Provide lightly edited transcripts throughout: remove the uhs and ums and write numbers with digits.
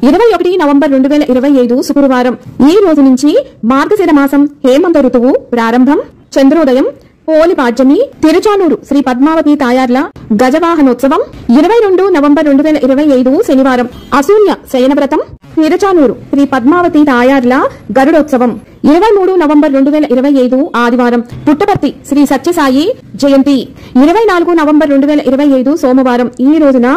21 November 2025 శుక్రవారం. ఈ రోజు నుంచి మార్గశిర మాసం హేమంత ఋతువు ప్రారంభం. చంద్రోదయం, పోలి పాడ్యమి, తిరుచానూరు శ్రీ పద్మావతి తాయార్ల గజవాహనోత్సవం. 22 నవంబర్ 2025 శనివారం అశూన్య శయనవ్రతం. తిరుచానూరు శ్రీ పద్మావతి తాయార్ల గరుడోత్సవం. 23 నవంబర్ 2025 ఆదివారం పుట్టపర్తి శ్రీ సత్యసాయి జయంతి. 24 నవంబర్ 2025 సోమవారం. ఈ రోజున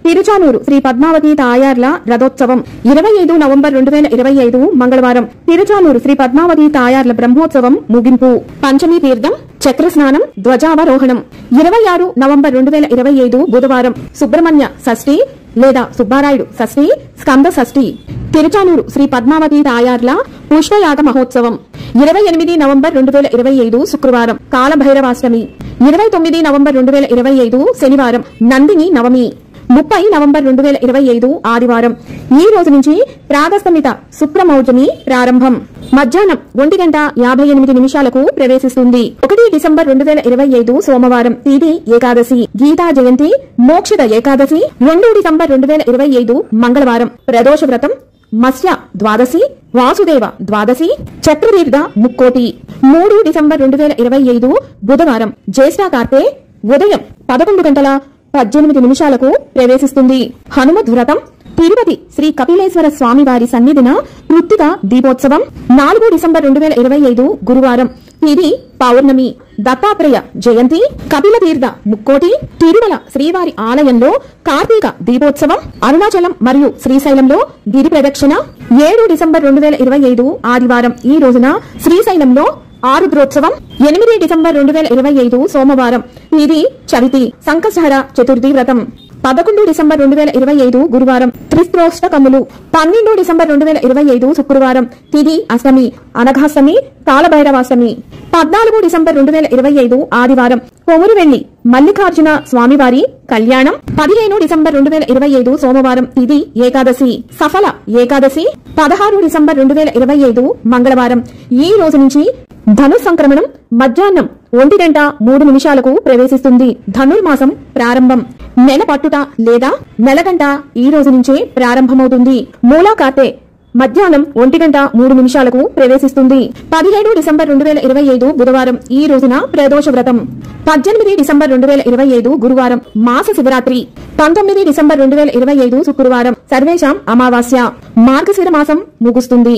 తిరుచానూరు శ్రీ పద్మావతి తాయార్ల రథోత్సవం. 25 నవంబర్ 2025 మంగళవారం తిరుచానూరు శ్రీ పద్మావతి తాయార్ల బ్రహ్మోత్సవం ముగింపు. పంచమి తీర్థం, చక్రస్నానం, ధ్వజావరోహణం. 26 నవంబర్ 2025 బుధవారం సుబ్రహ్మణ్య షష్ఠి లేదా సుబ్బారాయుడు షష్ఠి, స్కంద షష్ఠి. తిరుచానూరు శ్రీ పద్మావతి తాయార్ల పుష్పయాగ మహోత్సవం. 28 నవంబర్ 2025 శుక్రవారం కాలభైరవాష్టమి. 29 నవంబర్ 2025 శనివారం నందిని నవమి. 30 నవంబర్ 2025 ఆదివారం. ఈ రోజు నుంచి ప్రాతస్తమిత శుక్రమౌజమి ప్రారంభం. మధ్యాహ్నం 1:58 ప్రవేశిస్తుంది. 1 డిసెంబర్ 2025 సోమవారం తిథి ఏకాదశి, గీతా జయంతి, మోక్షద ఏకాదశి. 2 డిసెంబర్ 2025 మంగళవారం ప్రదోష వ్రతం, మత్స్య ద్వాదశి, వాసుదేవ ద్వాదశి, చక్రతీర్థ ముక్కోటి. 3 డిసెంబర్ 2025 బుధవారం జ్యేష్ఠ కార్తె ఉదయం 11:18 ప్రవేశిస్తుంది. హనుమద్ వ్రతం, తిరుపతి శ్రీ కపిలేశ్వర స్వామి వారి సన్నిధిన కృత్తిక దీపోత్సవం. 4 డిసెంబర్ 2025 గురువారం తిథి పౌర్ణమి, దత్తాత్రేయ జయంతి, కపిల తీర్థ ముక్కోటి. తిరుమల శ్రీవారి ఆలయంలో కార్తీక దీపోత్సవం. అరుణాచలం మరియు శ్రీశైలంలో గిరి ప్రదక్షిణ. 7 డిసెంబర్ 2025 ఆదివారం. ఈ రోజున శ్రీశైలంలో ఆరుద్రోత్సవం. 8 డిసెంబర్ 2025 సోమవారం తిథి చవితి, సంకష్టహర చతుర్థి వ్రతం. 11 డిసెంబర్ 2025 గురువారం త్రిస్త్రోష్టకములు. 12 డిసెంబర్ 2025 శుక్రవారం తిథి అష్టమి, అనఘాష్టమి, కాలభైరవాష్టమి. 14 డిసెంబర్ 2025 ఆదివారం కొమురువెల్లి మల్లికార్జున స్వామివారి కళ్యాణం. 15 డిసెంబర్ 2025 సోమవారం తిథి ఏకాదశి, సఫల ఏకాదశి. 16 డిసెంబర్ 2025 మంగళవారం. ఈ రోజు నుంచి ధను సంక్రమణం మధ్యాహ్నం 1:03 ప్రవేశిస్తుంది. ధనుర్మాసం ప్రారంభం. నెల పట్టుట లేదా నెలగంట ఈ రోజు నుంచే ప్రారంభమవుతుంది. మూలా కార్తె మధ్యాహ్నం 1:03 ప్రవేశిస్తుంది. 17 డిసెంబర్ 2025 బుధవారం. ఈ రోజున ప్రదోష వ్రతం. 18 డిసెంబర్ 2025 గురువారం మాస శివరాత్రి. 19 డిసెంబర్ 2025 శుక్రవారం సర్వేషాం అమావాస్య. మార్గశిర మాసం ముగుస్తుంది.